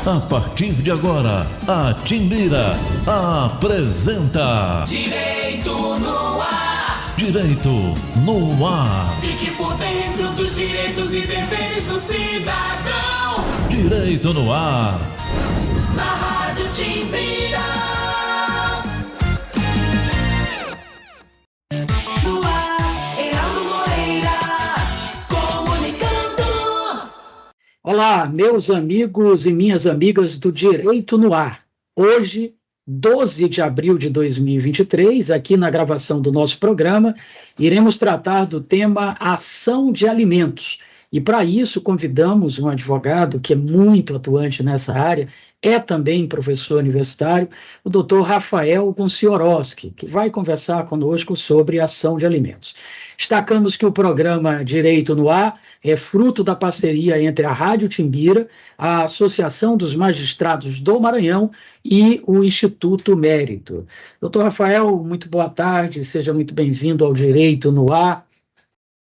A partir de agora, a Timbira apresenta Direito no Ar. Direito no Ar. Fique por dentro dos direitos e deveres do cidadão. Direito no Ar. Na Rádio Timbira. No ar, Heraldo Moreira, comunicando. Olá, meus amigos e minhas amigas do Direito no Ar. Hoje, 12 de abril de 2023, aqui na gravação do nosso programa, iremos tratar do tema ação de alimentos. E para isso convidamos um advogado que é muito atuante nessa área, é também professor universitário, o doutor Rafael Gonciorowski, que vai conversar conosco sobre ação de alimentos. Destacamos que o programa Direito no Ar é fruto da parceria entre a Rádio Timbira, a Associação dos Magistrados do Maranhão e o Instituto Mérito. Doutor Rafael, muito boa tarde, seja muito bem-vindo ao Direito no Ar.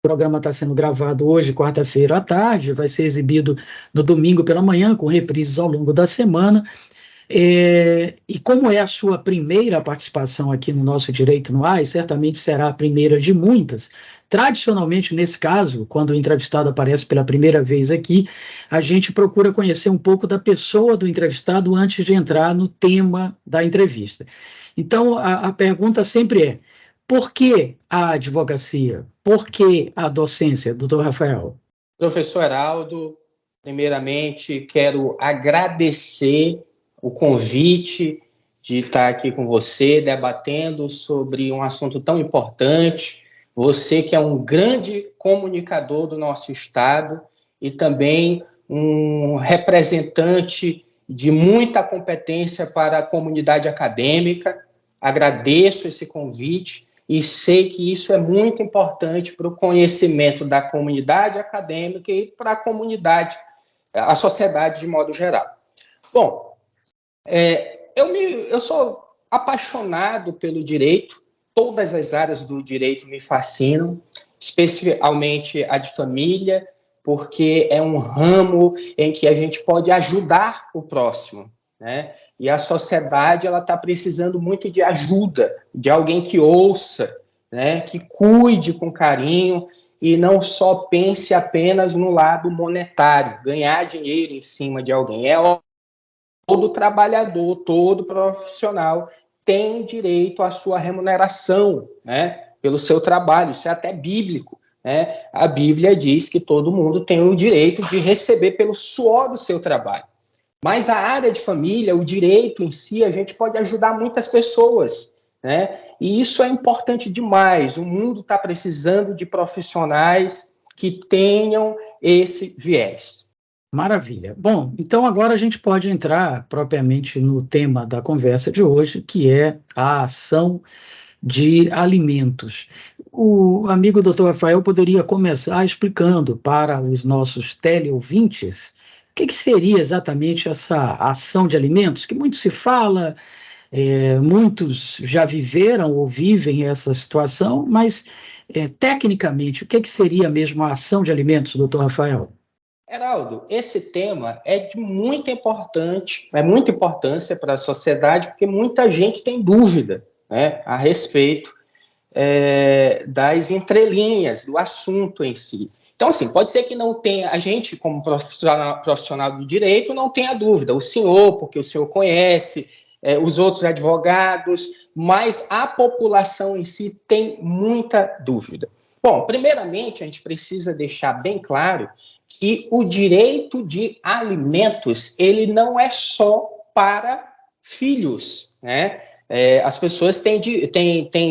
O programa está sendo gravado hoje, quarta-feira à tarde, vai ser exibido no domingo pela manhã, com reprises ao longo da semana. E como é a sua primeira participação aqui no nosso Direito no Ar, e certamente será a primeira de muitas, tradicionalmente, nesse caso, quando o entrevistado aparece pela primeira vez aqui, a gente procura conhecer um pouco da pessoa do entrevistado antes de entrar no tema da entrevista. Então, a pergunta sempre é: por que a advocacia? Por que a docência, doutor Rafael? Professor Heraldo, primeiramente quero agradecer o convite de estar aqui com você, debatendo sobre um assunto tão importante. Você que é um grande comunicador do nosso estado e também um representante de muita competência para a comunidade acadêmica. Agradeço esse convite e sei que isso é muito importante para o conhecimento da comunidade acadêmica e para a comunidade, a sociedade de modo geral. Bom, eu sou apaixonado pelo direito, todas as áreas do direito me fascinam, especialmente a de família, porque é um ramo em que a gente pode ajudar o próximo, né? E a sociedade ela está precisando muito de ajuda, de alguém que ouça, né? Que cuide com carinho e não só pense apenas no lado monetário, ganhar dinheiro em cima de alguém. Todo trabalhador, todo profissional tem direito à sua remuneração, né? Pelo seu trabalho. Isso é até bíblico, né? A Bíblia diz que todo mundo tem o direito de receber pelo suor do seu trabalho. Mas a área de família, o direito em si, a gente pode ajudar muitas pessoas, né? E isso é importante demais. O mundo está precisando de profissionais que tenham esse viés. Maravilha. Bom, então agora a gente pode entrar propriamente no tema da conversa de hoje, que é a ação de alimentos. O amigo doutor Rafael poderia começar explicando para os nossos teleouvintes o que seria exatamente essa ação de alimentos, que muito se fala, muitos já viveram ou vivem essa situação, mas tecnicamente, o que seria mesmo a ação de alimentos, doutor Rafael? Heraldo, esse tema é de muita importância para a sociedade, porque muita gente tem dúvida, né, a respeito das entrelinhas do assunto em si. Então, assim, pode ser que não tenha, a gente, como profissional do direito, não tenha dúvida. O senhor, porque o senhor conhece, os outros advogados, mas a população em si tem muita dúvida. Bom, primeiramente, a gente precisa deixar bem claro que o direito de alimentos, ele não é só para filhos, né? As pessoas têm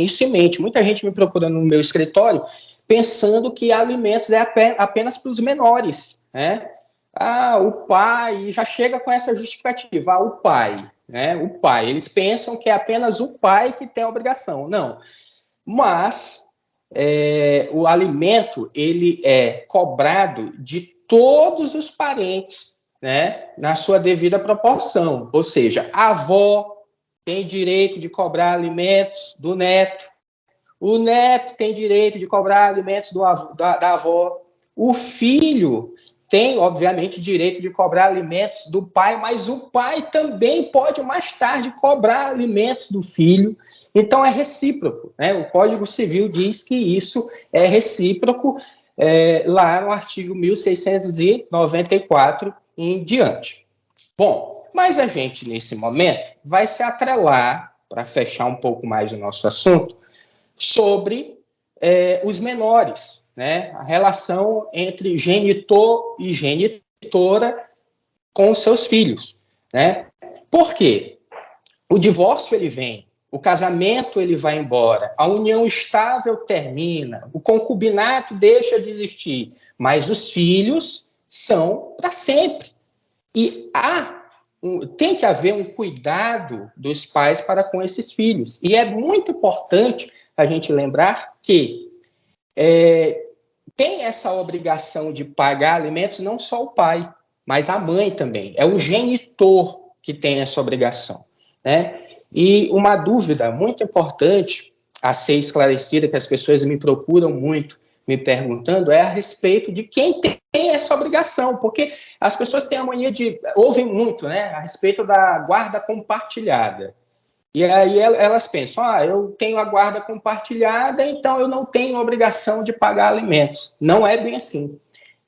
isso em mente. Muita gente me procura no meu escritório pensando que alimentos é apenas para os menores, né? O pai, já chega com essa justificativa, o pai, né? O pai, eles pensam que é apenas o pai que tem a obrigação. Não, mas o alimento, ele é cobrado de todos os parentes, né? Na sua devida proporção, ou seja, a avó tem direito de cobrar alimentos do neto, o neto tem direito de cobrar alimentos da avó, o filho tem, obviamente, direito de cobrar alimentos do pai, mas o pai também pode, mais tarde, cobrar alimentos do filho. Então, é recíproco, né? O Código Civil diz que isso é recíproco, lá no artigo 1694 em diante. Bom, mas a gente, nesse momento, vai se atrelar, para fechar um pouco mais o nosso assunto, sobre os menores, né? A relação entre genitor e genitora com os seus filhos, né? Por quê? O divórcio ele vem, o casamento ele vai embora, a união estável termina, o concubinato deixa de existir, mas os filhos são para sempre. E tem que haver um cuidado dos pais para com esses filhos. E é muito importante a gente lembrar que tem essa obrigação de pagar alimentos não só o pai, mas a mãe também. É o genitor que tem essa obrigação, né? E uma dúvida muito importante a ser esclarecida, que as pessoas me procuram muito, me perguntando, é a respeito de quem tem essa obrigação, porque as pessoas têm a mania ouvem muito, né, a respeito da guarda compartilhada. E aí elas pensam, eu tenho a guarda compartilhada, então eu não tenho obrigação de pagar alimentos. Não é bem assim.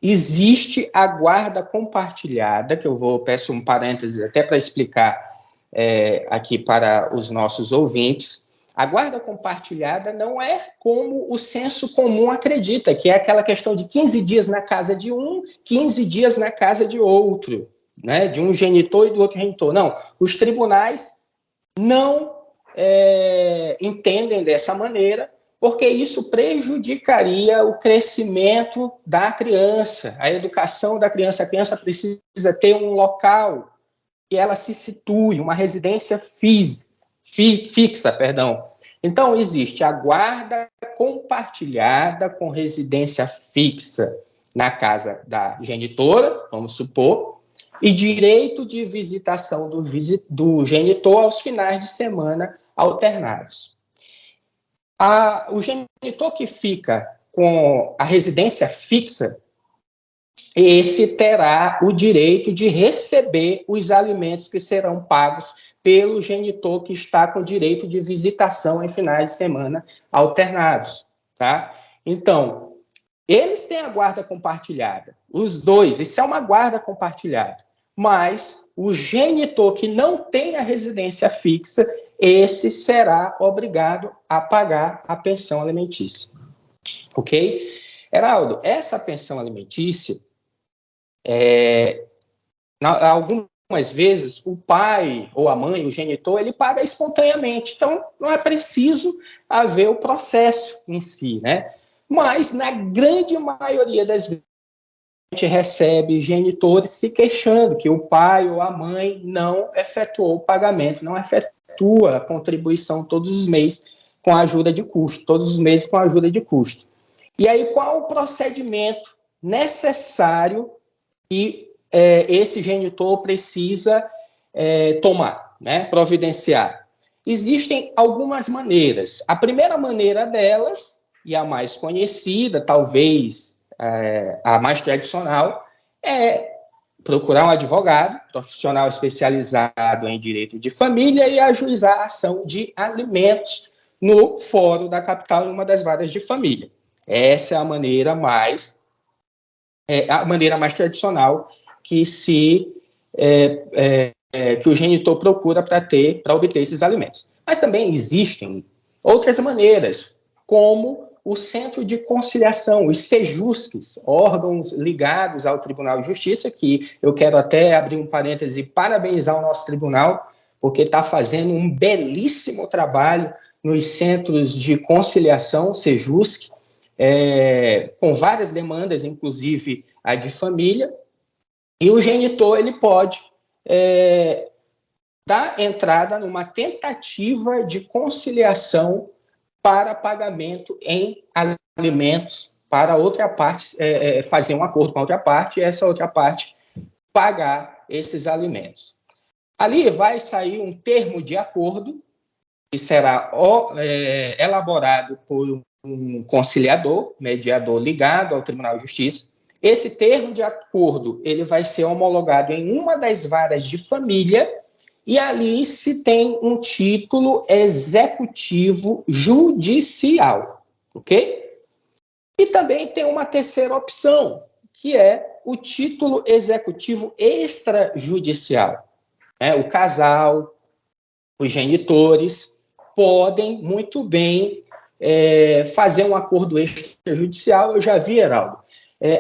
Existe a guarda compartilhada, que peço um parênteses até para explicar aqui para os nossos ouvintes. A guarda compartilhada não é como o senso comum acredita, que é aquela questão de 15 dias na casa de um, 15 dias na casa de outro, né? De um genitor e do outro genitor. Não, os tribunais não entendem dessa maneira, porque isso prejudicaria o crescimento da criança, a educação da criança. A criança precisa ter um local que ela se situe, uma residência fixa, perdão. Então, existe a guarda compartilhada com residência fixa na casa da genitora, vamos supor, e direito de visitação do genitor aos finais de semana alternados. O genitor que fica com a residência fixa, esse terá o direito de receber os alimentos que serão pagos pelo genitor que está com direito de visitação em finais de semana alternados, tá? Então, eles têm a guarda compartilhada, os dois, isso é uma guarda compartilhada, mas o genitor que não tem a residência fixa, esse será obrigado a pagar a pensão alimentícia, ok? Heraldo, essa pensão alimentícia, algumas vezes o pai ou a mãe, o genitor, ele paga espontaneamente, então não é preciso haver o processo em si, né? Mas na grande maioria das vezes a gente recebe genitores se queixando que o pai ou a mãe não efetuou o pagamento, não efetua a contribuição todos os meses com a ajuda de custo, todos os meses com a ajuda de custo. E aí qual o procedimento necessário que esse genitor precisa tomar, né, providenciar? Existem algumas maneiras. A primeira maneira delas, e a mais conhecida, talvez a mais tradicional, é procurar um advogado profissional especializado em direito de família e ajuizar a ação de alimentos no fórum da capital, em uma das varas de família. Essa é a maneira mais tradicional que que o genitor procura para obter esses alimentos. Mas também existem outras maneiras, como o Centro de Conciliação, os Sejusques, órgãos ligados ao Tribunal de Justiça, que eu quero até abrir um parêntese e parabenizar o nosso tribunal, porque está fazendo um belíssimo trabalho nos centros de conciliação, Sejusque, com várias demandas, inclusive a de família, e o genitor ele pode dar entrada numa tentativa de conciliação para pagamento em alimentos, para outra parte fazer um acordo com a outra parte, e essa outra parte pagar esses alimentos. Ali vai sair um termo de acordo, que será elaborado por um conciliador, mediador ligado ao Tribunal de Justiça. Esse termo de acordo, ele vai ser homologado em uma das varas de família e ali se tem um título executivo judicial, ok? E também tem uma terceira opção, que é o título executivo extrajudicial. O casal, os genitores podem muito bem fazer um acordo extrajudicial. Eu já vi, Heraldo,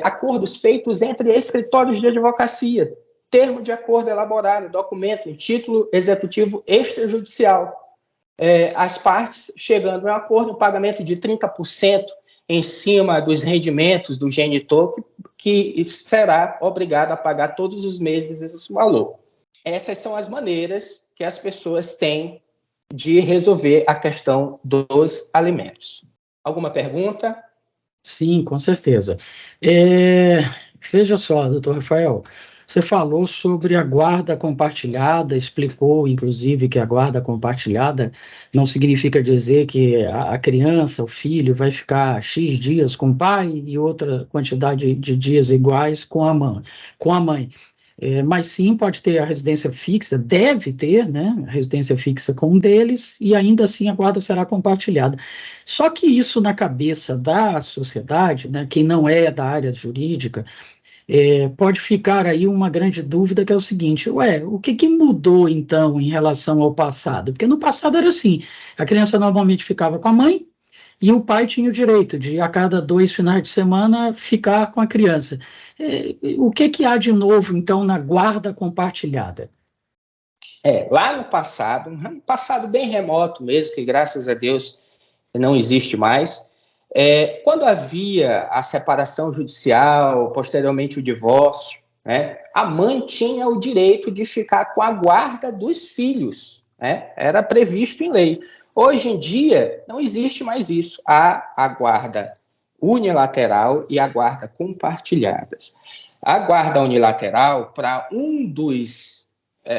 acordos feitos entre escritórios de advocacia, termo de acordo elaborado, documento, um título executivo extrajudicial. As partes chegando a um acordo, um pagamento de 30% em cima dos rendimentos do genitor, que será obrigado a pagar todos os meses esse valor. Essas são as maneiras que as pessoas têm de resolver a questão dos alimentos. Alguma pergunta? Sim, com certeza. Veja só, doutor Rafael, você falou sobre a guarda compartilhada, explicou, inclusive, que a guarda compartilhada não significa dizer que a criança, o filho, vai ficar X dias com o pai e outra quantidade de dias iguais com a mãe. Mas sim, pode ter a residência fixa, deve ter, né, a residência fixa com um deles, e ainda assim a guarda será compartilhada. Só que isso na cabeça da sociedade, né, quem não é da área jurídica, pode ficar aí uma grande dúvida, que é o seguinte: o que mudou então em relação ao passado? Porque no passado era assim, a criança normalmente ficava com a mãe, e o pai tinha o direito de, a cada 2 finais de semana, ficar com a criança. O que há de novo, então, na guarda compartilhada? Lá no passado, um passado bem remoto mesmo, que graças a Deus não existe mais, quando havia a separação judicial, posteriormente o divórcio, né, a mãe tinha o direito de ficar com a guarda dos filhos, né, era previsto em lei. Hoje em dia, não existe mais isso. Há a guarda unilateral e a guarda compartilhadas. A guarda unilateral, para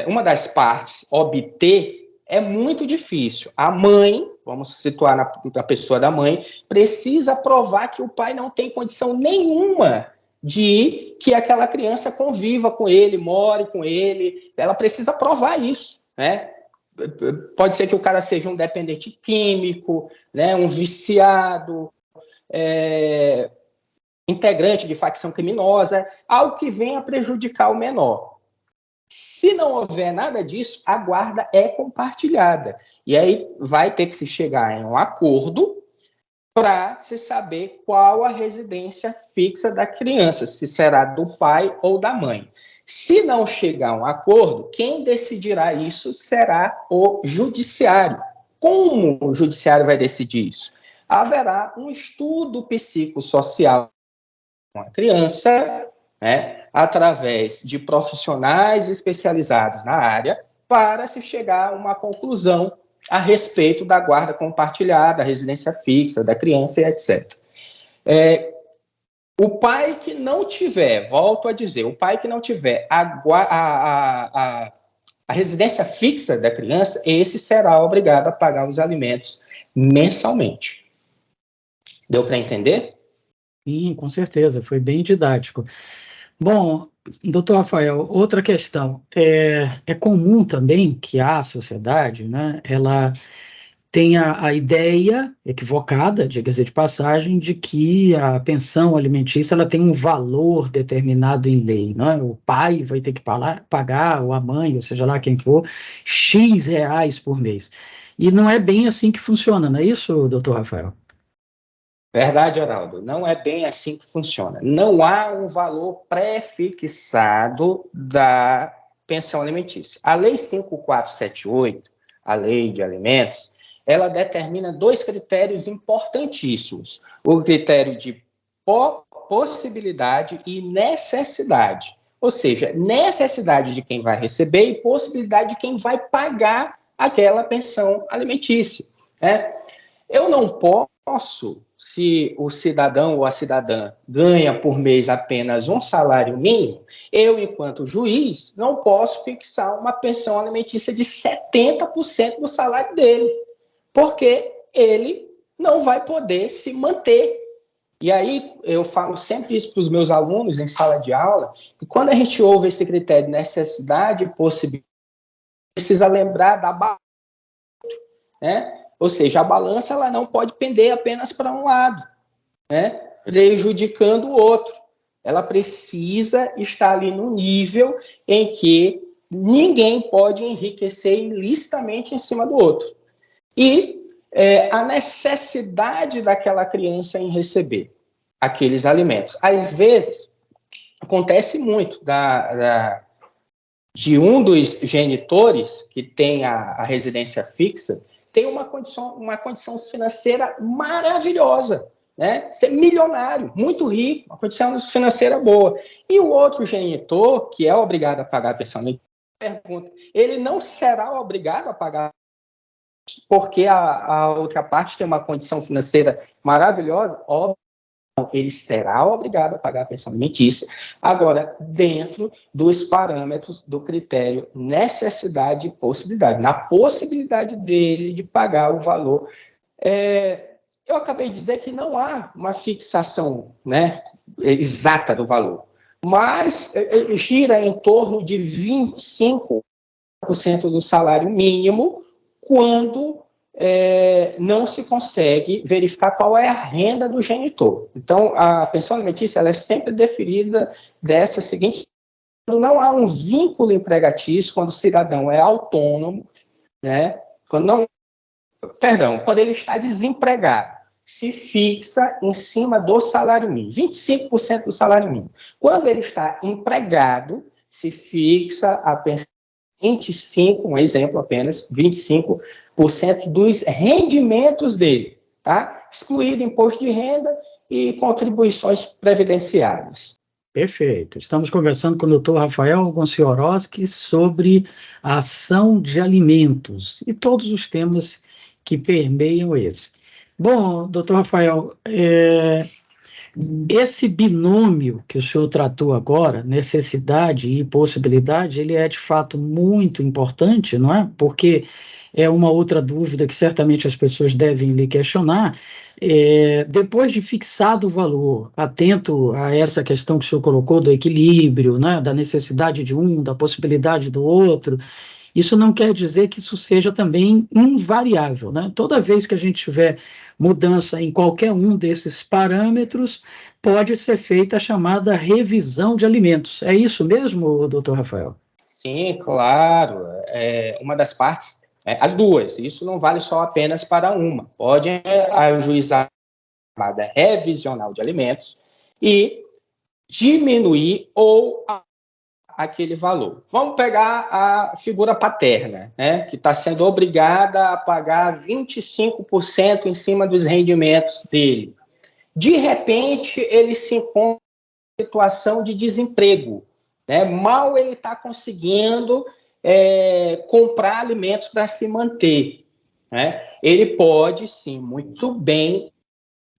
uma das partes obter, é muito difícil. A mãe, vamos situar na pessoa da mãe, precisa provar que o pai não tem condição nenhuma de que aquela criança conviva com ele, more com ele. Ela precisa provar isso, né? Pode ser que o cara seja um dependente químico, né, um viciado, integrante de facção criminosa, algo que venha prejudicar o menor. Se não houver nada disso, a guarda é compartilhada. E aí vai ter que se chegar em um acordo para se saber qual a residência fixa da criança, se será do pai ou da mãe. Se não chegar a um acordo, quem decidirá isso será o judiciário. Como o judiciário vai decidir isso? Haverá um estudo psicossocial com a criança, né, através de profissionais especializados na área, para se chegar a uma conclusão a respeito da guarda compartilhada, da residência fixa da criança e etc. O pai que não tiver, volto a dizer, o pai que não tiver a residência fixa da criança, esse será obrigado a pagar os alimentos mensalmente. Deu para entender? Sim, com certeza, foi bem didático. Bom, doutor Rafael, outra questão. É comum também que a sociedade, né, ela tenha a ideia equivocada, diga-se de passagem, de que a pensão alimentícia ela tem um valor determinado em lei, né? O pai vai ter que pagar, ou a mãe, ou seja lá quem for, X reais por mês. E não é bem assim que funciona, não é isso, doutor Rafael? Verdade, Heraldo. Não é bem assim que funciona. Não há um valor pré-fixado da pensão alimentícia. A Lei 5478, a Lei de Alimentos, ela determina 2 critérios importantíssimos. O critério de possibilidade e necessidade. Ou seja, necessidade de quem vai receber e possibilidade de quem vai pagar aquela pensão alimentícia, né? Eu não posso, se o cidadão ou a cidadã ganha por mês apenas um salário mínimo, eu, enquanto juiz, não posso fixar uma pensão alimentícia de 70% do salário dele, porque ele não vai poder se manter. E aí eu falo sempre isso para os meus alunos em sala de aula, que quando a gente ouve esse critério de necessidade e possibilidade, precisa lembrar da balança, né? Ou seja, a balança ela não pode pender apenas para um lado, né? Prejudicando o outro. Ela precisa estar ali no nível em que ninguém pode enriquecer ilicitamente em cima do outro. E a necessidade daquela criança em receber aqueles alimentos. Às vezes, acontece muito de um dos genitores que tem a residência fixa, tem uma condição financeira maravilhosa, né? Ser milionário, muito rico, uma condição financeira boa. E o outro genitor, que é obrigado a pagar a pensão, pergunta, ele não será obrigado a pagar porque a outra parte tem uma condição financeira maravilhosa? Óbvio, ele será obrigado a pagar a pensão alimentícia, agora, dentro dos parâmetros do critério necessidade e possibilidade, na possibilidade dele de pagar o valor. Eu acabei de dizer que não há uma fixação, né, exata do valor, mas gira em torno de 25% do salário mínimo quando não se consegue verificar qual é a renda do genitor. Então, a pensão alimentícia ela é sempre deferida dessa seguinte: quando não há um vínculo empregatício, quando o cidadão é autônomo, né, quando ele está desempregado, se fixa em cima do salário mínimo, 25% do salário mínimo. Quando ele está empregado, se fixa a pensão 25, um exemplo apenas, 25% dos rendimentos dele, tá? Excluído imposto de renda e contribuições previdenciárias. Perfeito. Estamos conversando com o doutor Rafael Gonciorowski sobre a ação de alimentos e todos os temas que permeiam esse. Bom, doutor Rafael, esse binômio que o senhor tratou agora, necessidade e possibilidade, ele é de fato muito importante, não é? Porque é uma outra dúvida que certamente as pessoas devem lhe questionar. Depois de fixado o valor, atento a essa questão que o senhor colocou do equilíbrio, né, da necessidade de um, da possibilidade do outro, isso não quer dizer que isso seja também invariável, né? Toda vez que a gente tiver mudança em qualquer um desses parâmetros, pode ser feita a chamada revisão de alimentos. É isso mesmo, doutor Rafael? Sim, claro. Uma das partes, as duas. Isso não vale só apenas para uma. Pode ajuizar a chamada revisional de alimentos e diminuir ou aquele valor. Vamos pegar a figura paterna, né, que está sendo obrigada a pagar 25% em cima dos rendimentos dele. De repente, ele se encontra em situação de desemprego, né, mal ele está conseguindo comprar alimentos para se manter, né. Ele pode, sim, muito bem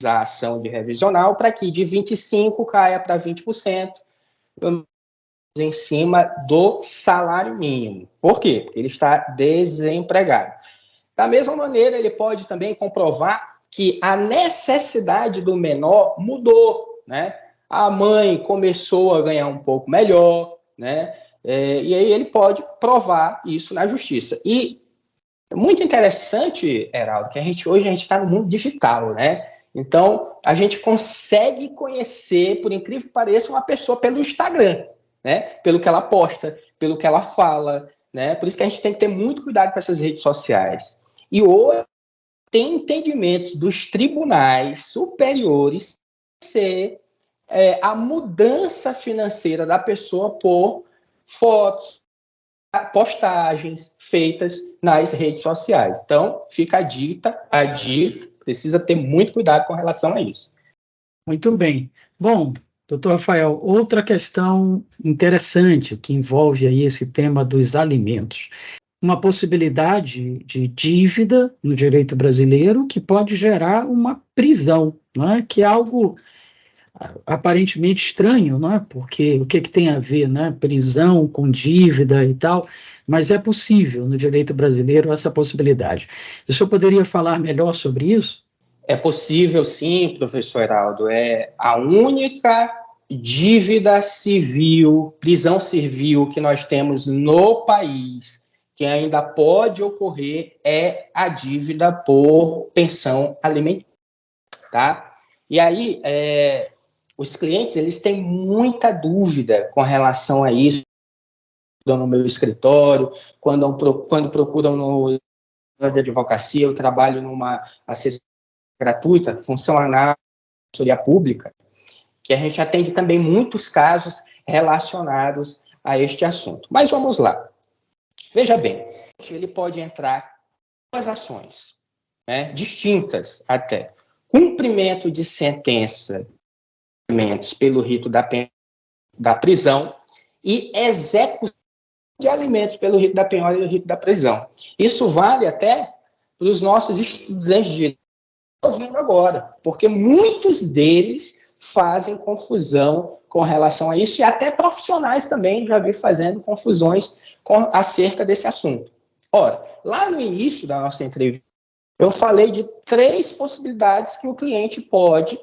usar a ação de revisional para que de 25% caia para 20%, em cima do salário mínimo. Por quê? Porque ele está desempregado. Da mesma maneira, ele pode também comprovar que a necessidade do menor mudou, né? A mãe começou a ganhar um pouco melhor, né? E aí ele pode provar isso na justiça. E é muito interessante, Heraldo, que hoje a gente está no mundo digital, né? Então, a gente consegue conhecer, por incrível que pareça, uma pessoa pelo Instagram, né? Pelo que ela posta, pelo que ela fala, né? Por isso que a gente tem que ter muito cuidado com essas redes sociais. E hoje tem entendimentos dos tribunais superiores ser a mudança financeira da pessoa por fotos, postagens feitas nas redes sociais. Então, fica a dica, precisa ter muito cuidado com relação a isso. Muito bem. Bom, doutor Rafael, outra questão interessante que envolve aí esse tema dos alimentos. Uma possibilidade de dívida no direito brasileiro que pode gerar uma prisão, não é? Que é algo aparentemente estranho, não é? Porque o que tem a ver, né? Prisão com dívida e tal, mas é possível no direito brasileiro essa possibilidade. O senhor poderia falar melhor sobre isso? É possível, sim, professor Heraldo. É a única dívida civil, prisão civil que nós temos no país, que ainda pode ocorrer, é a dívida por pensão alimentícia, tá? E aí, os clientes, eles têm muita dúvida com relação a isso, no meu escritório, quando procuram no de advocacia, eu trabalho numa assessoria gratuita, função análoga à assessoria pública, que a gente atende também muitos casos relacionados a este assunto. Mas vamos lá. Veja bem, ele pode entrar com as ações, né, distintas até. Cumprimento de sentença pelo rito da prisão e execução de alimentos pelo rito da penhora e o rito da prisão. Isso vale até para os nossos estudantes de direito que estão vindo agora, porque muitos deles fazem confusão com relação a isso, e até profissionais também já vi fazendo confusões acerca desse assunto. Ora, lá no início da nossa entrevista, eu falei de 3 possibilidades que o cliente pode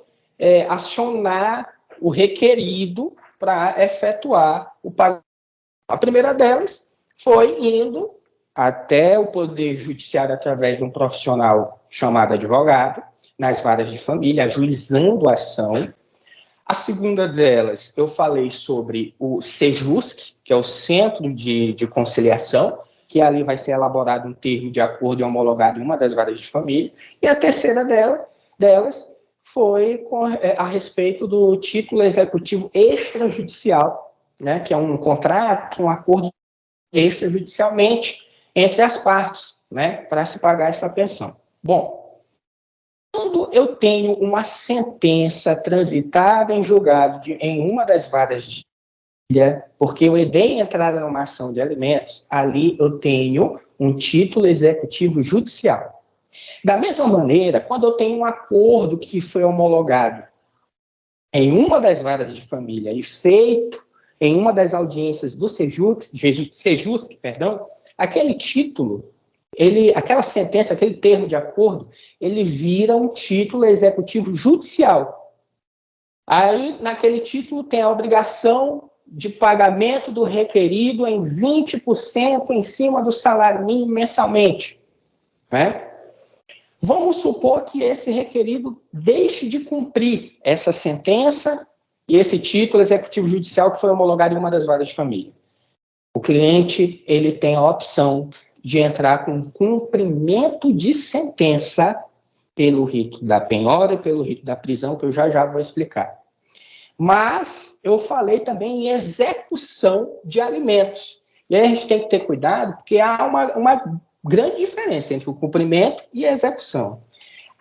acionar o requerido para efetuar o pagamento. A primeira delas foi indo até o Poder Judiciário através de um profissional chamado advogado, nas varas de família, ajuizando a ação. A segunda delas, eu falei sobre o Sejusc, que é o Centro de Conciliação, que ali vai ser elaborado um termo de acordo e homologado em uma das varas de família. E a terceira delas foi a respeito do título executivo extrajudicial, né, que é um contrato, um acordo extrajudicialmente entre as partes, né, para se pagar essa pensão. Bom, quando eu tenho uma sentença transitada em julgado em uma das varas de família, porque eu dei entrada numa ação de alimentos, ali eu tenho um título executivo judicial. Da mesma maneira, quando eu tenho um acordo que foi homologado em uma das varas de família e feito em uma das audiências do Sejusc, aquele título, aquela sentença, aquele termo de acordo, ele vira um título executivo judicial. Aí, naquele título, tem a obrigação de pagamento do requerido em 20% em cima do salário mínimo mensalmente, né? Vamos supor que esse requerido deixe de cumprir essa sentença e esse título executivo judicial que foi homologado em uma das varas de família. O cliente, ele tem a opção de entrar com cumprimento de sentença pelo rito da penhora e pelo rito da prisão, que eu já vou explicar. Mas eu falei também em execução de alimentos. E aí a gente tem que ter cuidado, porque há uma grande diferença entre o cumprimento e a execução.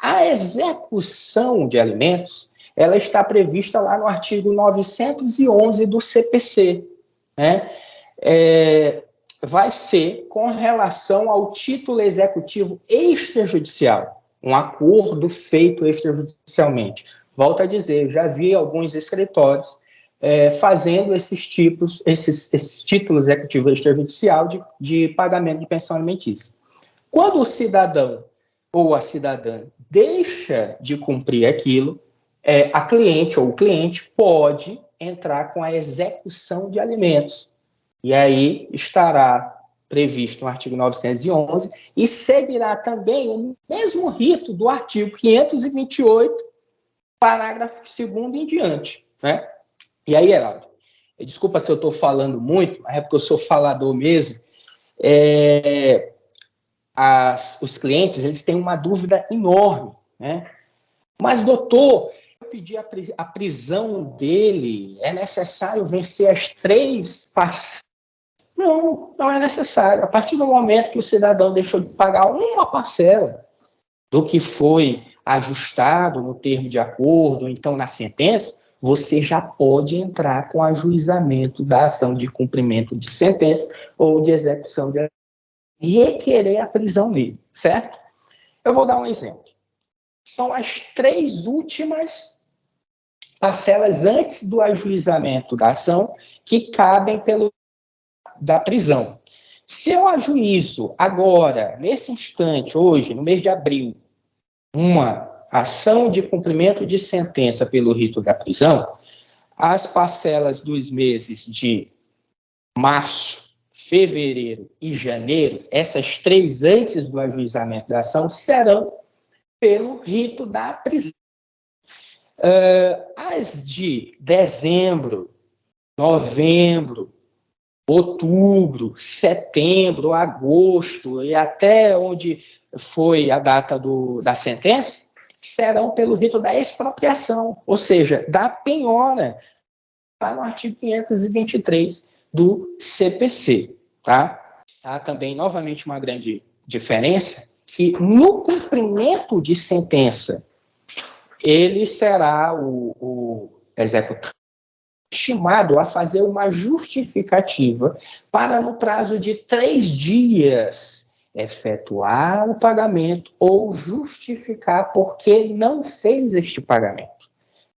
A execução de alimentos, ela está prevista lá no artigo 911 do CPC, né? Vai ser com relação ao título executivo extrajudicial, um acordo feito extrajudicialmente. Volto a dizer, já vi alguns escritórios fazendo esses títulos executivos extrajudicial de pagamento de pensão alimentícia. Quando o cidadão ou a cidadã deixa de cumprir aquilo, a cliente ou o cliente pode entrar com a execução de alimentos. E aí estará previsto no artigo 911 e seguirá também o mesmo rito do artigo 528, parágrafo 2º em diante, né? E aí, Heraldo, desculpa se eu estou falando muito, mas é porque eu sou falador mesmo. Os clientes, eles têm uma dúvida enorme, né? Mas, doutor, eu pedi a prisão dele, é necessário vencer as 3 parcelas? Não é necessário. A partir do momento que o cidadão deixou de pagar uma parcela do que foi ajustado no termo de acordo, ou então na sentença, você já pode entrar com ajuizamento da ação de cumprimento de sentença ou de execução de e requerer a prisão dele, certo? Eu vou dar um exemplo. São as 3 últimas parcelas antes do ajuizamento da ação que cabem da prisão. Se eu ajuizo agora, nesse instante, hoje, no mês de abril, uma ação de cumprimento de sentença pelo rito da prisão, as parcelas dos meses de março, fevereiro e janeiro, essas 3 antes do ajuizamento da ação, serão pelo rito da prisão. As de dezembro, novembro, outubro, setembro, agosto e até onde foi a data da sentença, serão pelo rito da expropriação, ou seja, da penhora, lá no artigo 523 do CPC. Tá? Há também, novamente, uma grande diferença, que no cumprimento de sentença, ele será o executado estimado a fazer uma justificativa para, no prazo de 3 dias, efetuar o pagamento ou justificar porque não fez este pagamento.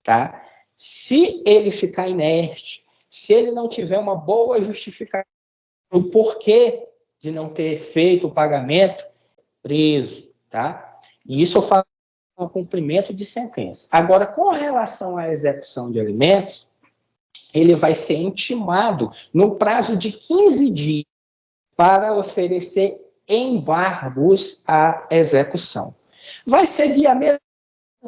Tá? Se ele ficar inerte, se ele não tiver uma boa justificativa do porquê de não ter feito o pagamento, preso. Tá? E isso eu falo no cumprimento de sentença. Agora, com relação à execução de alimentos, ele vai ser intimado no prazo de 15 dias para oferecer embargos à execução. Vai seguir a mesma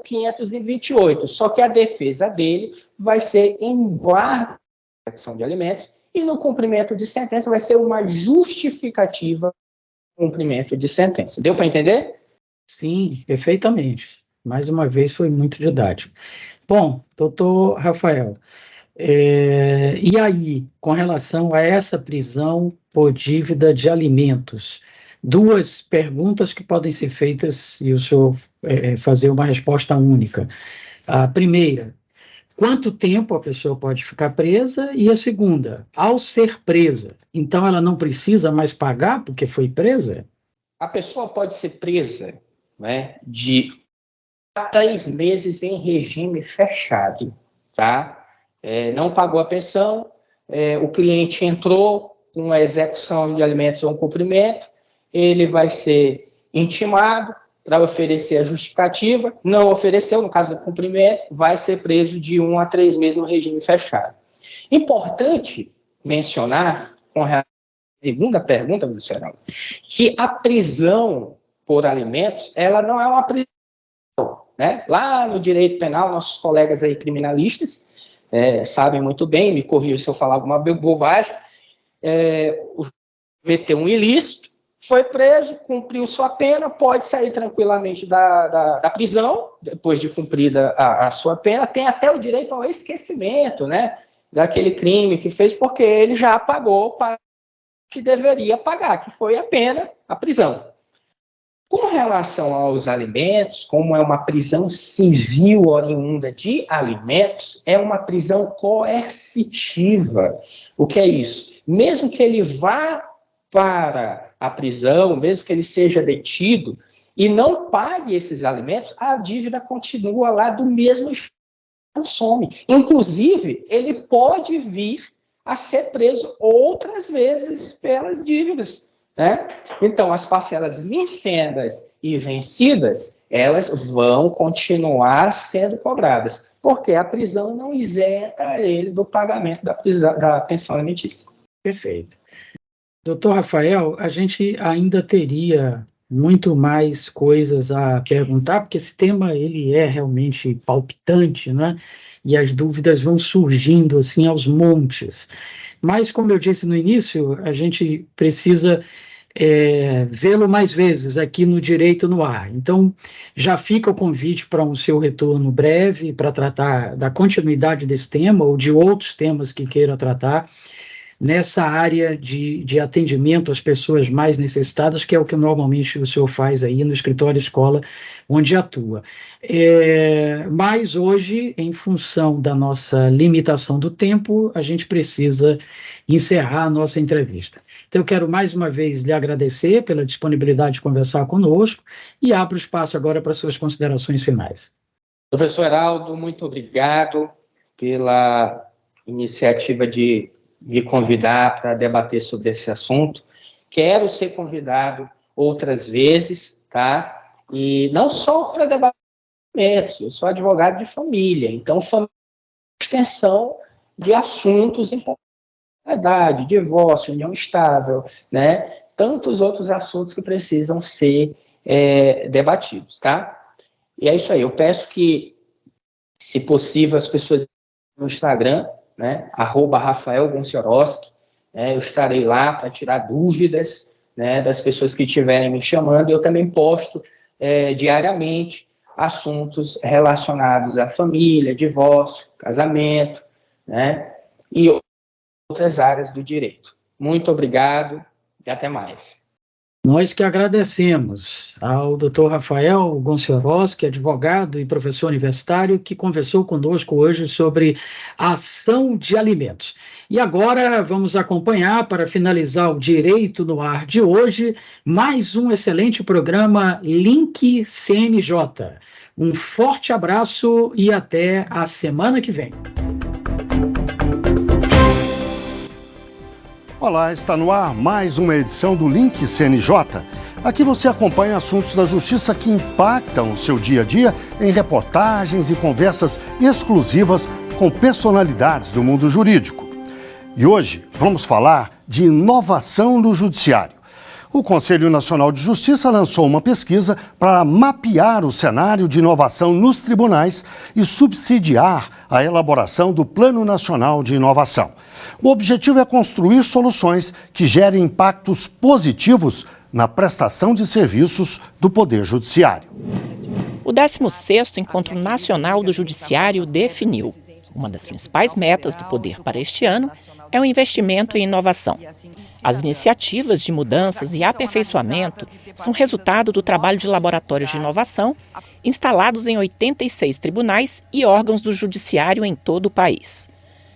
528, só que a defesa dele vai ser embargo à execução de alimentos e no cumprimento de sentença vai ser uma justificativa do cumprimento de sentença. Deu para entender? Sim, perfeitamente. Mais uma vez foi muito didático. Bom, doutor Rafael, e aí, com relação a essa prisão por dívida de alimentos, 2 perguntas que podem ser feitas e o senhor fazer uma resposta única. A primeira, quanto tempo a pessoa pode ficar presa? E a segunda, ao ser presa, então ela não precisa mais pagar porque foi presa? A pessoa pode ser presa, né, de 3 meses em regime fechado, tá? Não pagou a pensão, o cliente entrou com a execução de alimentos ou um cumprimento, ele vai ser intimado para oferecer a justificativa, não ofereceu, no caso do cumprimento, vai ser preso de 1 a 3 meses no regime fechado. Importante mencionar, com relação à segunda pergunta, professor, que a prisão por alimentos, ela não é uma prisão, né? Lá no direito penal, nossos colegas aí criminalistas sabem muito bem, me corrijam se eu falar alguma bobagem, cometeu um ilícito, foi preso, cumpriu sua pena, pode sair tranquilamente da prisão, depois de cumprida a sua pena, tem até o direito ao esquecimento, né, daquele crime que fez, porque ele já pagou o que deveria pagar, que foi a pena, a prisão. Com relação aos alimentos, como é uma prisão civil oriunda de alimentos, é uma prisão coercitiva. O que é isso? Mesmo que ele vá para a prisão, mesmo que ele seja detido e não pague esses alimentos, a dívida continua lá do mesmo jeito que consome. Inclusive, ele pode vir a ser preso outras vezes pelas dívidas. Né? Então, as parcelas vincendas e vencidas, elas vão continuar sendo cobradas, porque a prisão não isenta ele do pagamento da pensão alimentícia. Perfeito. Doutor Rafael, a gente ainda teria muito mais coisas a perguntar, porque esse tema ele é realmente palpitante, né? E as dúvidas vão surgindo assim aos montes. Mas, como eu disse no início, a gente precisa vê-lo mais vezes aqui no Direito no Ar. Então, já fica o convite para um seu retorno breve, para tratar da continuidade desse tema ou de outros temas que queira tratar, nessa área de atendimento às pessoas mais necessitadas, que é o que normalmente o senhor faz aí no escritório escola onde atua. Mas hoje, em função da nossa limitação do tempo, a gente precisa encerrar a nossa entrevista. Então, eu quero mais uma vez lhe agradecer pela disponibilidade de conversar conosco e abro espaço agora para suas considerações finais. Professor Heraldo, muito obrigado pela iniciativa de me convidar para debater sobre esse assunto. Quero ser convidado outras vezes, tá? E não só para debater, procedimentos. Eu sou advogado de família, então família é extensão de assuntos importantes, divórcio, união estável, né? Tantos outros assuntos que precisam ser debatidos, tá? E é isso aí, eu peço que, se possível, as pessoas no Instagram, né, @RafaelGonciorowski, né, eu estarei lá para tirar dúvidas, né, das pessoas que estiverem me chamando. Eu também posto diariamente assuntos relacionados à família, divórcio, casamento, né, e outras áreas do direito. Muito obrigado e até mais. Nós que agradecemos ao Dr. Rafael Gonciorowski, advogado e professor universitário, que conversou conosco hoje sobre a ação de alimentos. E agora vamos acompanhar, para finalizar o Direito no Ar de hoje, mais um excelente programa Link CNJ. Um forte abraço e até a semana que vem. Olá, está no ar mais uma edição do Link CNJ. Aqui você acompanha assuntos da justiça que impactam o seu dia a dia em reportagens e conversas exclusivas com personalidades do mundo jurídico. E hoje vamos falar de inovação no judiciário. O Conselho Nacional de Justiça lançou uma pesquisa para mapear o cenário de inovação nos tribunais e subsidiar a elaboração do Plano Nacional de Inovação. O objetivo é construir soluções que gerem impactos positivos na prestação de serviços do Poder Judiciário. O 16º Encontro Nacional do Judiciário definiu: uma das principais metas do poder para este ano é o investimento em inovação. As iniciativas de mudanças e aperfeiçoamento são resultado do trabalho de laboratórios de inovação instalados em 86 tribunais e órgãos do judiciário em todo o país.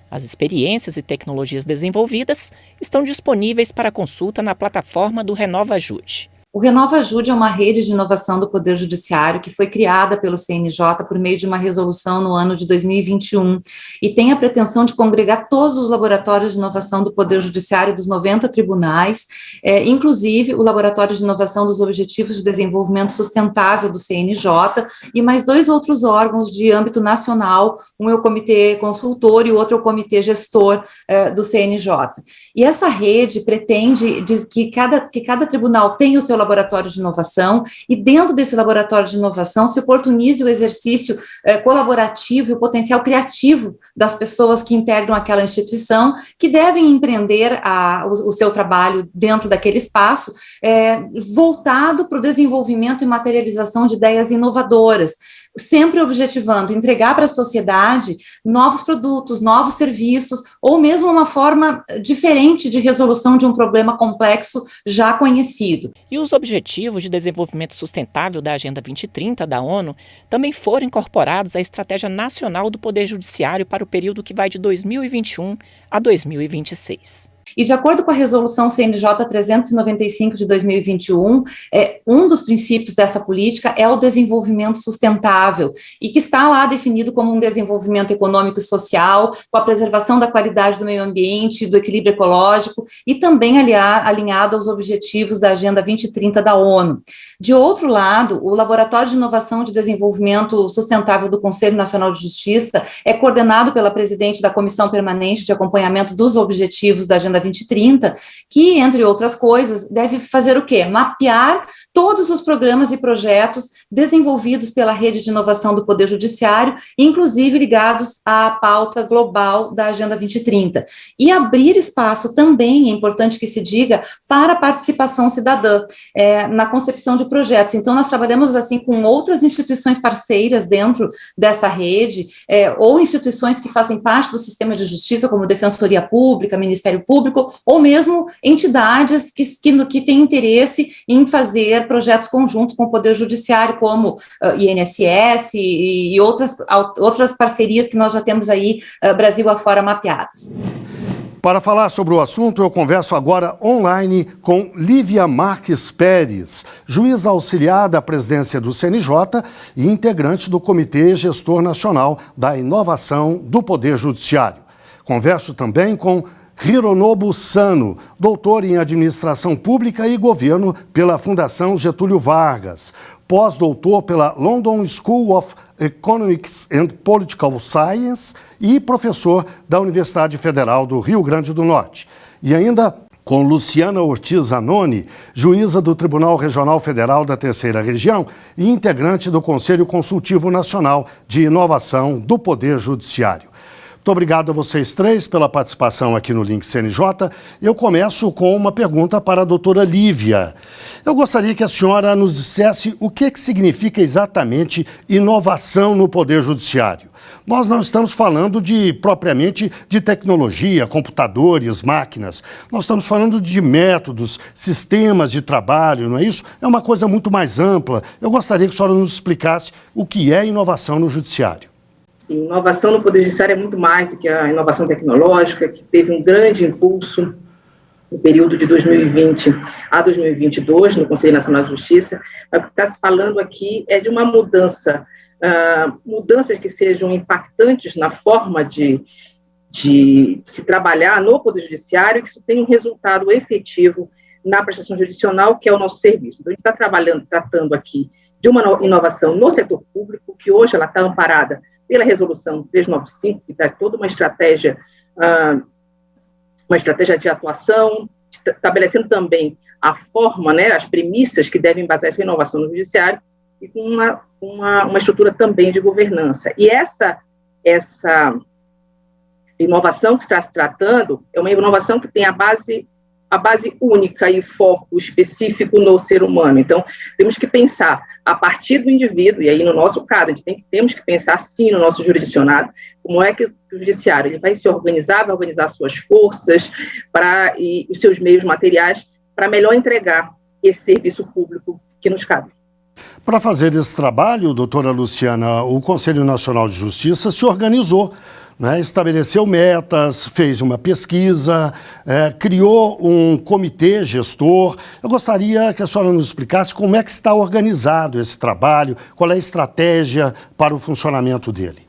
As experiências e tecnologias desenvolvidas estão disponíveis para consulta na plataforma do RenovaJude. O RenovaJude é uma rede de inovação do Poder Judiciário que foi criada pelo CNJ por meio de uma resolução no ano de 2021 e tem a pretensão de congregar todos os laboratórios de inovação do Poder Judiciário dos 90 tribunais, inclusive o Laboratório de Inovação dos Objetivos de Desenvolvimento Sustentável do CNJ e mais 2 outros órgãos de âmbito nacional, um é o Comitê Consultor e o outro é o Comitê Gestor do CNJ. E essa rede pretende que cada tribunal tenha o seu laboratório de inovação e dentro desse laboratório de inovação se oportunize o exercício colaborativo e o potencial criativo das pessoas que integram aquela instituição, que devem empreender o seu trabalho dentro daquele espaço, voltado para o desenvolvimento e materialização de ideias inovadoras, sempre objetivando entregar para a sociedade novos produtos, novos serviços, ou mesmo uma forma diferente de resolução de um problema complexo já conhecido. E os Objetivos de Desenvolvimento Sustentável da Agenda 2030 da ONU também foram incorporados à Estratégia Nacional do Poder Judiciário para o período que vai de 2021 a 2026. E de acordo com a resolução CNJ 395 de 2021, um dos princípios dessa política é o desenvolvimento sustentável, e que está lá definido como um desenvolvimento econômico e social, com a preservação da qualidade do meio ambiente, do equilíbrio ecológico, e também alinhado aos objetivos da Agenda 2030 da ONU. De outro lado, o Laboratório de Inovação de Desenvolvimento Sustentável do Conselho Nacional de Justiça é coordenado pela presidente da Comissão Permanente de Acompanhamento dos Objetivos da Agenda 2030, que, entre outras coisas, deve fazer o quê? Mapear todos os programas e projetos desenvolvidos pela rede de inovação do Poder Judiciário, inclusive ligados à pauta global da Agenda 2030. E abrir espaço também, é importante que se diga, para a participação cidadã na concepção de projetos. Então, nós trabalhamos assim com outras instituições parceiras dentro dessa rede, ou instituições que fazem parte do sistema de justiça, como Defensoria Pública, Ministério Público, ou mesmo entidades que têm interesse em fazer projetos conjuntos com o Poder Judiciário, como INSS e outras parcerias que nós já temos aí Brasil afora mapeadas. Para falar sobre o assunto, eu converso agora online com Lívia Marques Pérez, juíza auxiliar da presidência do CNJ e integrante do Comitê Gestor Nacional da Inovação do Poder Judiciário. Converso também com Hironobu Sano, doutor em Administração Pública e Governo pela Fundação Getúlio Vargas, pós-doutor pela London School of Economics and Political Science e professor da Universidade Federal do Rio Grande do Norte. E ainda com Luciana Ortiz Zanoni, juíza do Tribunal Regional Federal da Terceira Região e integrante do Conselho Consultivo Nacional de Inovação do Poder Judiciário. Muito obrigado a vocês três pela participação aqui no Link CNJ. Eu começo com uma pergunta para a doutora Lívia. Eu gostaria que a senhora nos dissesse o que significa exatamente inovação no Poder Judiciário. Nós não estamos falando propriamente de tecnologia, computadores, máquinas. Nós estamos falando de métodos, sistemas de trabalho, não é isso? É uma coisa muito mais ampla. Eu gostaria que a senhora nos explicasse o que é inovação no Judiciário. Sim, inovação no Poder Judiciário é muito mais do que a inovação tecnológica, que teve um grande impulso no período de 2020 a 2022, no Conselho Nacional de Justiça. O que está se falando aqui é de uma mudanças que sejam impactantes na forma de se trabalhar no Poder Judiciário e que isso tenha um resultado efetivo na prestação jurisdicional, que é o nosso serviço. Então, a gente está tratando aqui de uma inovação no setor público, que hoje ela está amparada pela Resolução 395, que traz toda uma estratégia de atuação, estabelecendo também a forma, né, as premissas que devem basear essa inovação no Judiciário, e com uma estrutura também de governança. E essa inovação que está se tratando é uma inovação que tem a base única e foco específico no ser humano. Então, temos que pensar a partir do indivíduo, e aí no nosso caso, temos que pensar sim no nosso jurisdicionado, como é que o judiciário ele vai se organizar, vai organizar suas forças e os seus meios materiais para melhor entregar esse serviço público que nos cabe. Para fazer esse trabalho, doutora Luciana, o Conselho Nacional de Justiça se organizou, né, estabeleceu metas, fez uma pesquisa, criou um comitê gestor. Eu gostaria que a senhora nos explicasse como é que está organizado esse trabalho, qual é a estratégia para o funcionamento dele.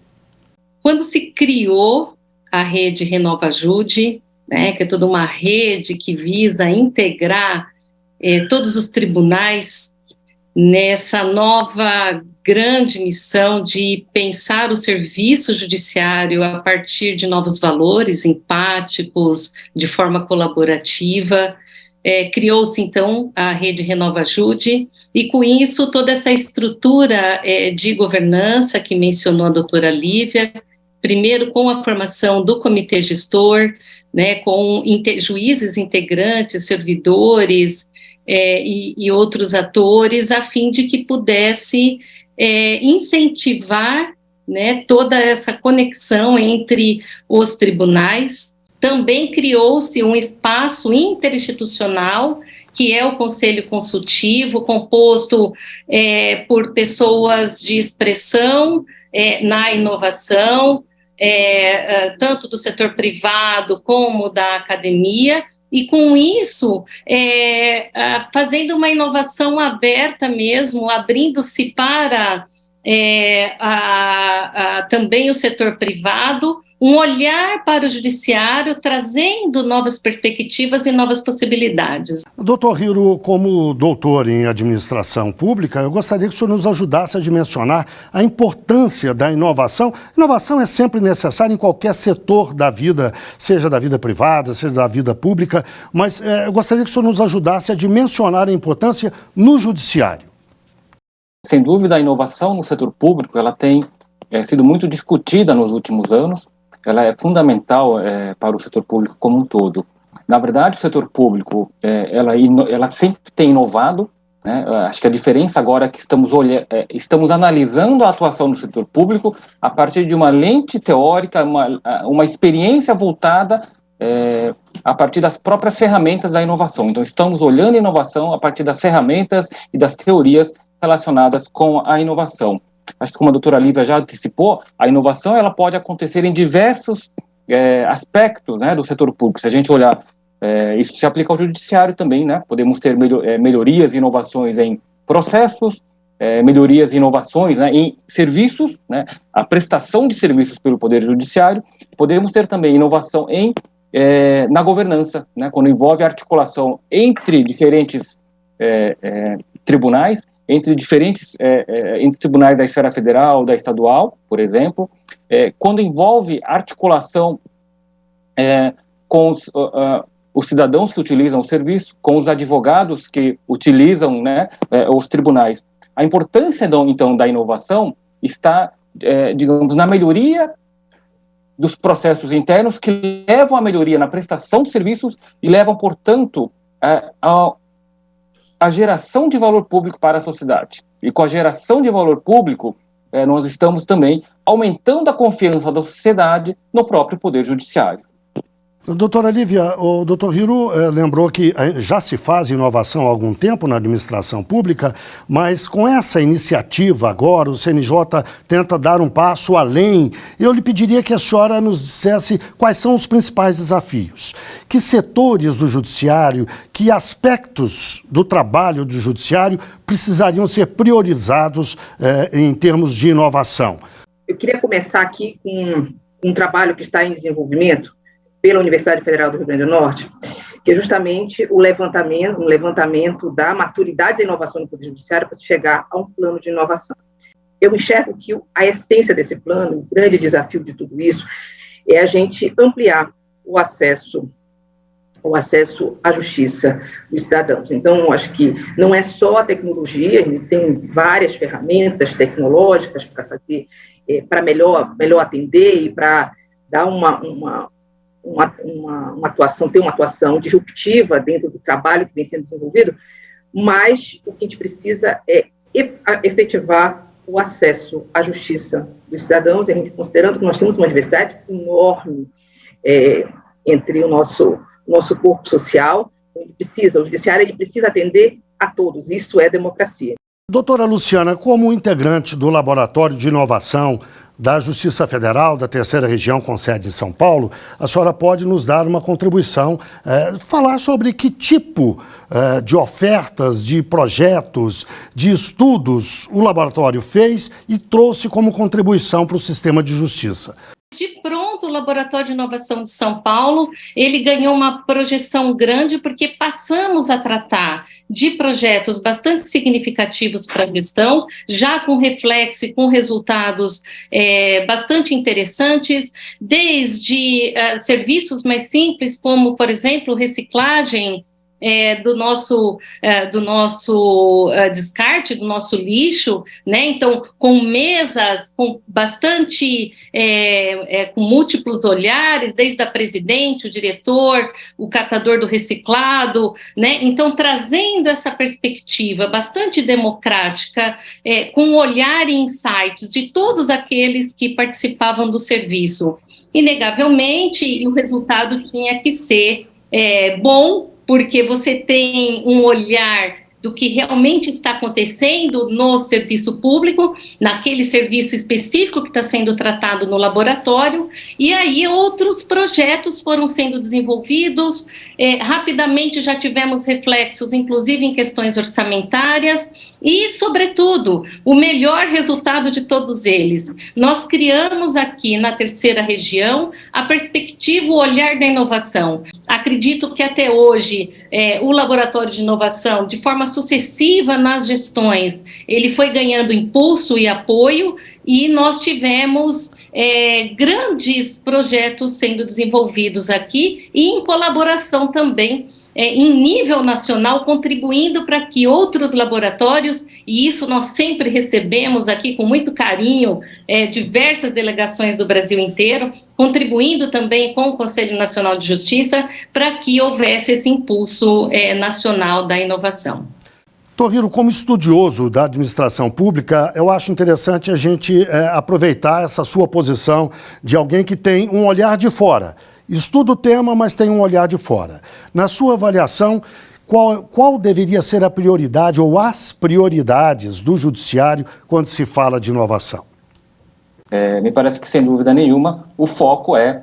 Quando se criou a rede RenovaJude, né, que é toda uma rede que visa integrar todos os tribunais nessa nova grande missão de pensar o serviço judiciário a partir de novos valores empáticos, de forma colaborativa, criou-se então a rede RenovaJude, e com isso toda essa estrutura de governança que mencionou a doutora Lívia, primeiro com a formação do comitê gestor, né, com juízes integrantes, servidores, e outros atores, a fim de que pudesse incentivar, né, toda essa conexão entre os tribunais. Também criou-se um espaço interinstitucional, que é o Conselho Consultivo, composto por pessoas de expressão na inovação, tanto do setor privado como da academia, e com isso, fazendo uma inovação aberta mesmo, abrindo-se para também o setor privado, um olhar para o judiciário, trazendo novas perspectivas e novas possibilidades. Doutor Hiro, como doutor em administração pública, eu gostaria que o senhor nos ajudasse a dimensionar a importância da inovação. Inovação é sempre necessária em qualquer setor da vida, seja da vida privada, seja da vida pública, mas eu gostaria que o senhor nos ajudasse a dimensionar a importância no judiciário. Sem dúvida, a inovação no setor público ela tem sido muito discutida nos últimos anos. Ela é fundamental para o setor público como um todo. Na verdade, o setor público, ela sempre tem inovado, né? Acho que a diferença agora é que estamos analisando a atuação do setor público a partir de uma lente teórica, uma experiência voltada a partir das próprias ferramentas da inovação. Então, estamos olhando a inovação a partir das ferramentas e das teorias relacionadas com a inovação. Acho que, como a doutora Lívia já antecipou, a inovação ela pode acontecer em diversos aspectos, né, do setor público. Se a gente olhar, isso se aplica ao judiciário também, né? Podemos ter melhorias e inovações em processos, melhorias e inovações, né, em serviços, né, a prestação de serviços pelo Poder Judiciário. Podemos ter também inovação em na governança, né, quando envolve a articulação entre diferentes tribunais, entre tribunais da esfera federal, da estadual, por exemplo, quando envolve articulação com os cidadãos que utilizam o serviço, com os advogados que utilizam, né, os tribunais. A importância, então, da inovação está, digamos, na melhoria dos processos internos que levam à melhoria na prestação de serviços e levam, portanto, a geração de valor público para a sociedade. E com a geração de valor público, nós estamos também aumentando a confiança da sociedade no próprio Poder Judiciário. Doutora Lívia, o doutor Hiro lembrou que já se faz inovação há algum tempo na administração pública, mas com essa iniciativa agora, o CNJ tenta dar um passo além. Eu lhe pediria que a senhora nos dissesse quais são os principais desafios. Que setores do judiciário, que aspectos do trabalho do judiciário precisariam ser priorizados em termos de inovação? Eu queria começar aqui com um trabalho que está em desenvolvimento pela Universidade Federal do Rio Grande do Norte, que é justamente um levantamento da maturidade da inovação no Poder Judiciário para se chegar a um plano de inovação. Eu enxergo que a essência desse plano, o grande desafio de tudo isso, é a gente ampliar o acesso à justiça dos cidadãos. Então, acho que não é só a tecnologia, a gente tem várias ferramentas tecnológicas para fazer, para melhor atender e para dar uma atuação, ter uma atuação disruptiva dentro do trabalho que vem sendo desenvolvido, mas o que a gente precisa é efetivar o acesso à justiça dos cidadãos, e a gente, considerando que nós temos uma diversidade enorme entre o nosso corpo social, o judiciário precisa atender a todos, isso é democracia. Doutora Luciana, como integrante do Laboratório de Inovação da Justiça Federal da Terceira Região, com sede em São Paulo, a senhora pode nos dar uma contribuição, falar sobre que tipo de ofertas, de projetos, de estudos o laboratório fez e trouxe como contribuição para o sistema de justiça. De pronto, o Laboratório de Inovação de São Paulo, ele ganhou uma projeção grande porque passamos a tratar de projetos bastante significativos para a gestão, já com reflexo e com resultados bastante interessantes, desde serviços mais simples, como, por exemplo, reciclagem do nosso descarte, do nosso lixo, né? Então, com mesas, com bastante, com múltiplos olhares, desde a presidente, o diretor, o catador do reciclado, né? Então, trazendo essa perspectiva bastante democrática, com olhar e insights de todos aqueles que participavam do serviço. Inegavelmente, o resultado tinha que ser bom, porque você tem um olhar do que realmente está acontecendo no serviço público, naquele serviço específico que está sendo tratado no laboratório, e aí outros projetos foram sendo desenvolvidos, rapidamente já tivemos reflexos, inclusive em questões orçamentárias, e, sobretudo, o melhor resultado de todos eles. Nós criamos aqui na Terceira Região a perspectiva, o olhar da inovação. Acredito que até hoje o Laboratório de Inovação, de forma sucessiva nas gestões, ele foi ganhando impulso e apoio, e nós tivemos grandes projetos sendo desenvolvidos aqui e em colaboração também em nível nacional, contribuindo para que outros laboratórios, e isso nós sempre recebemos aqui com muito carinho, diversas delegações do Brasil inteiro, contribuindo também com o Conselho Nacional de Justiça para que houvesse esse impulso nacional da inovação. Torriro, como estudioso da administração pública, eu acho interessante a gente aproveitar essa sua posição de alguém que tem um olhar de fora. Estuda o tema, mas tem um olhar de fora. Na sua avaliação, qual deveria ser a prioridade ou as prioridades do judiciário quando se fala de inovação? Me parece que, sem dúvida nenhuma, o foco é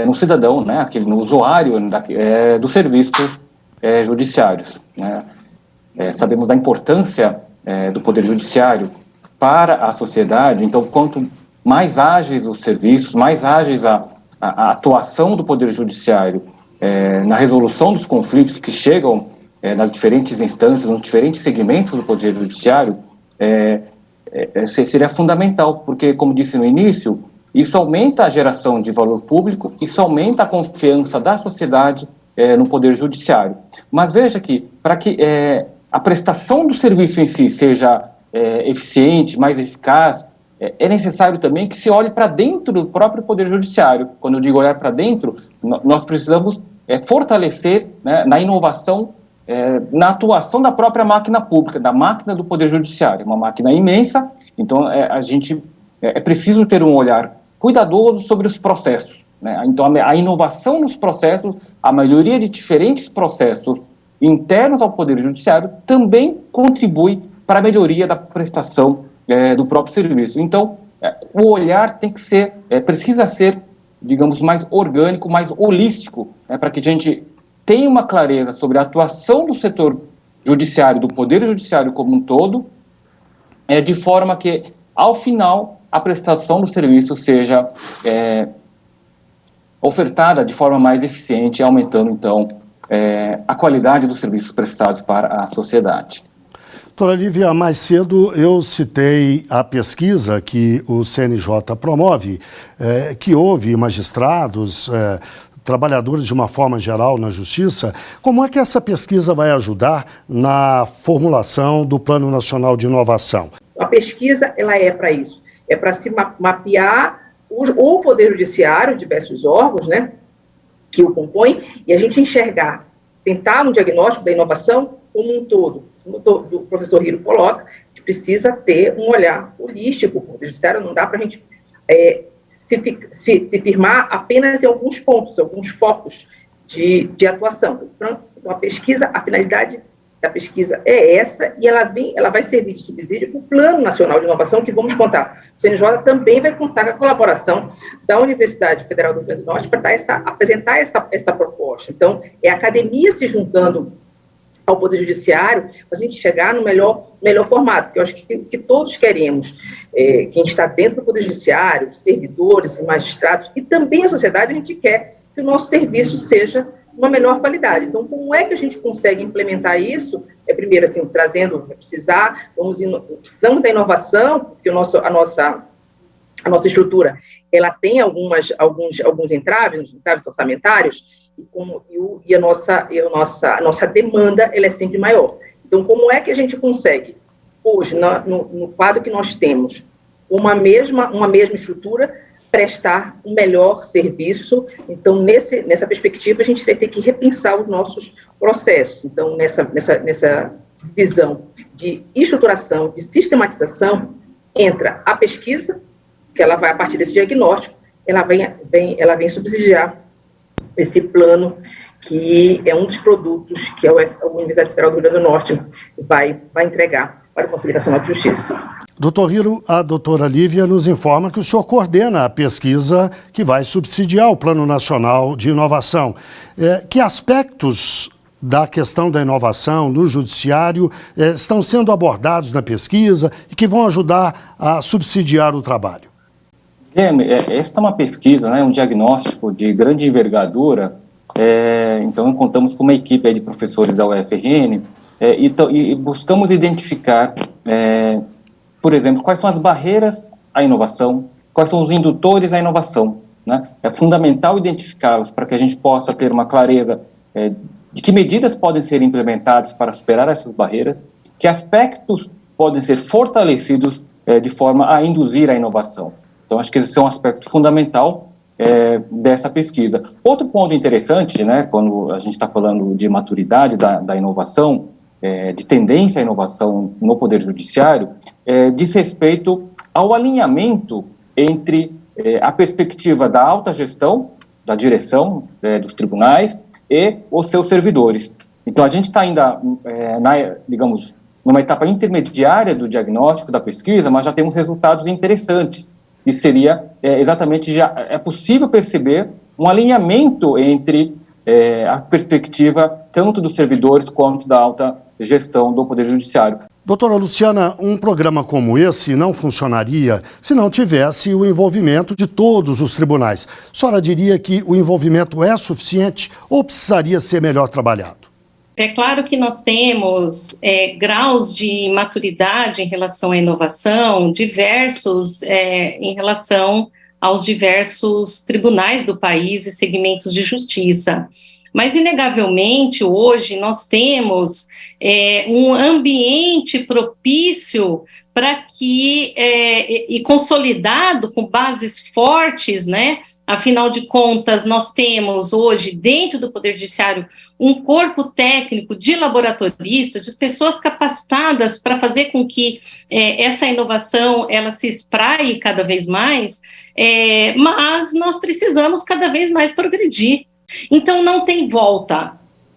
no cidadão, né, no usuário dos serviços judiciários, né? Sabemos da importância do Poder Judiciário para a sociedade, então, quanto mais ágeis os serviços, mais ágeis a atuação do Poder Judiciário na resolução dos conflitos que chegam nas diferentes instâncias, nos diferentes segmentos do Poder Judiciário, seria fundamental, porque, como disse no início, isso aumenta a geração de valor público, isso aumenta a confiança da sociedade no Poder Judiciário. Mas veja que, para que a prestação do serviço em si seja eficiente, mais eficaz, é necessário também que se olhe para dentro do próprio Poder Judiciário. Quando eu digo olhar para dentro, nós precisamos fortalecer, né, na inovação, na atuação da própria máquina pública, da máquina do Poder Judiciário. Uma máquina imensa, então a gente é preciso ter um olhar cuidadoso sobre os processos, né? Então a inovação nos processos, a maioria de diferentes processos internos ao Poder Judiciário também contribui para a melhoria da prestação do próprio serviço. Então, o olhar tem que ser, precisa ser, digamos, mais orgânico, mais holístico, né, para que a gente tenha uma clareza sobre a atuação do setor judiciário, do Poder Judiciário como um todo, de forma que, ao final, a prestação do serviço seja ofertada de forma mais eficiente, aumentando, então, a qualidade dos serviços prestados para a sociedade. Doutora Lívia, mais cedo eu citei a pesquisa que o CNJ promove, que houve magistrados, trabalhadores de uma forma geral na Justiça. Como é que essa pesquisa vai ajudar na formulação do Plano Nacional de Inovação? A pesquisa, ela é para isso, é para se mapear o Poder Judiciário, diversos órgãos, né, que o compõem, e a gente enxergar, tentar um diagnóstico da inovação como um todo. Como o professor Hiro coloca, a gente precisa ter um olhar holístico. O Poder Judiciário não dá para a gente se firmar apenas em alguns pontos, alguns focos de atuação. Então, a pesquisa, a finalidade da pesquisa é essa, e ela vai servir de subsídio para o Plano Nacional de Inovação, que vamos contar. O CNJ também vai contar com a colaboração da Universidade Federal do Rio Grande do Norte para apresentar essa proposta. Então, é a academia se juntando ao Poder Judiciário, para a gente chegar no melhor formato, que eu acho que todos queremos, quem está dentro do Poder Judiciário, servidores, magistrados, e também a sociedade, a gente quer que o nosso serviço seja uma melhor qualidade. Então, como é que a gente consegue implementar isso? Primeiro, assim, precisamos da inovação, porque a nossa estrutura, ela tem alguns entraves orçamentários, e a nossa demanda, ela é sempre maior. Então, como é que a gente consegue, hoje, no quadro que nós temos, uma mesma estrutura, prestar um melhor serviço? Então, nessa perspectiva, a gente vai ter que repensar os nossos processos. Então, nessa visão de estruturação, de sistematização, entra a pesquisa, que ela vai, a partir desse diagnóstico, ela vem subsidiar esse plano, que é um dos produtos que a Universidade Federal do Rio Grande do Norte vai entregar para o Conselho Nacional de Justiça. Doutor Hiro, a doutora Lívia nos informa que o senhor coordena a pesquisa que vai subsidiar o Plano Nacional de Inovação. Que aspectos da questão da inovação no judiciário estão sendo abordados na pesquisa e que vão ajudar a subsidiar o trabalho? Esta é uma pesquisa, né, um diagnóstico de grande envergadura. Então, contamos com uma equipe de professores da UFRN e buscamos identificar, por exemplo, quais são as barreiras à inovação, quais são os indutores à inovação, né? É fundamental identificá-los para que a gente possa ter uma clareza de que medidas podem ser implementadas para superar essas barreiras, que aspectos podem ser fortalecidos de forma a induzir a inovação. Então, acho que esse é um aspecto fundamental dessa pesquisa. Outro ponto interessante, né, quando a gente está falando de maturidade da inovação, de tendência à inovação no Poder Judiciário, diz respeito ao alinhamento entre a perspectiva da alta gestão, da direção dos tribunais e os seus servidores. Então, a gente está ainda, digamos, numa etapa intermediária do diagnóstico da pesquisa, mas já temos resultados interessantes. E seria exatamente, já é possível perceber um alinhamento entre a perspectiva tanto dos servidores quanto da alta gestão do Poder Judiciário. Doutora Luciana, um programa como esse não funcionaria se não tivesse o envolvimento de todos os tribunais. A senhora diria que o envolvimento é suficiente ou precisaria ser melhor trabalhado? É claro que nós temos graus de maturidade em relação à inovação diversos em relação aos diversos tribunais do país e segmentos de justiça. Mas, inegavelmente, hoje nós temos um ambiente propício para que, e consolidado com bases fortes, né? Afinal de contas, nós temos hoje, dentro do Poder Judiciário, um corpo técnico de laboratoristas, de pessoas capacitadas para fazer com que essa inovação ela se espraie cada vez mais, mas nós precisamos cada vez mais progredir. Então, não tem volta,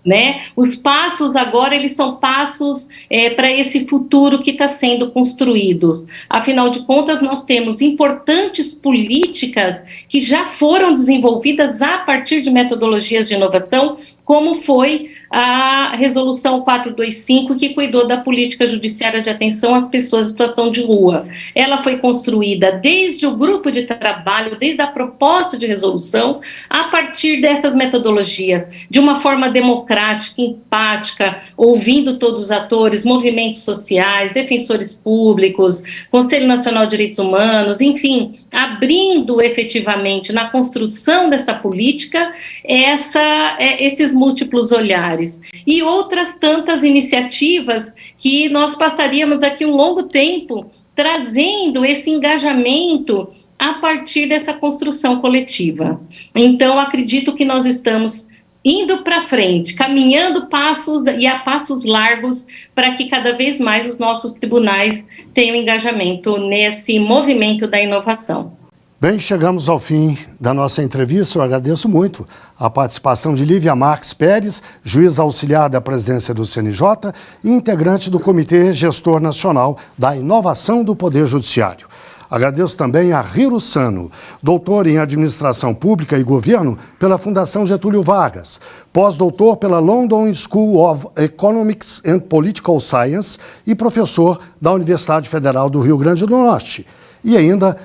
né? Os passos agora, eles são passos para esse futuro que está sendo construído. Afinal de contas, nós temos importantes políticas que já foram desenvolvidas a partir de metodologias de inovação, como foi a Resolução 425, que cuidou da política judiciária de atenção às pessoas em situação de rua. Ela foi construída desde o grupo de trabalho, desde a proposta de resolução, a partir dessas metodologias, de uma forma democrática, empática, ouvindo todos os atores, movimentos sociais, defensores públicos, Conselho Nacional de Direitos Humanos, enfim, abrindo efetivamente na construção dessa política esses múltiplos olhares. E outras tantas iniciativas que nós passaríamos aqui um longo tempo trazendo esse engajamento a partir dessa construção coletiva. Então, acredito que nós estamos indo para frente, caminhando passos e a passos largos para que cada vez mais os nossos tribunais tenham engajamento nesse movimento da inovação. Bem, chegamos ao fim da nossa entrevista. Eu agradeço muito a participação de Lívia Marques Pérez, juíza auxiliar da presidência do CNJ e integrante do Comitê Gestor Nacional da Inovação do Poder Judiciário. Agradeço também a Hiro Sano, doutor em Administração Pública e Governo pela Fundação Getúlio Vargas, pós-doutor pela London School of Economics and Political Science e professor da Universidade Federal do Rio Grande do Norte. E ainda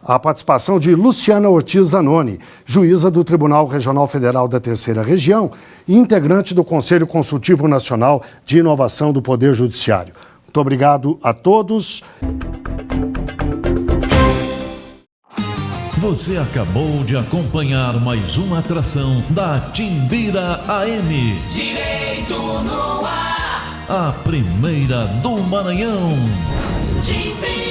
a participação de Luciana Ortiz Zanoni, juíza do Tribunal Regional Federal da Terceira Região e integrante do Conselho Consultivo Nacional de Inovação do Poder Judiciário. Muito obrigado a todos. Você acabou de acompanhar mais uma atração da Timbira AM. Direito no ar. A primeira do Maranhão. Timbira.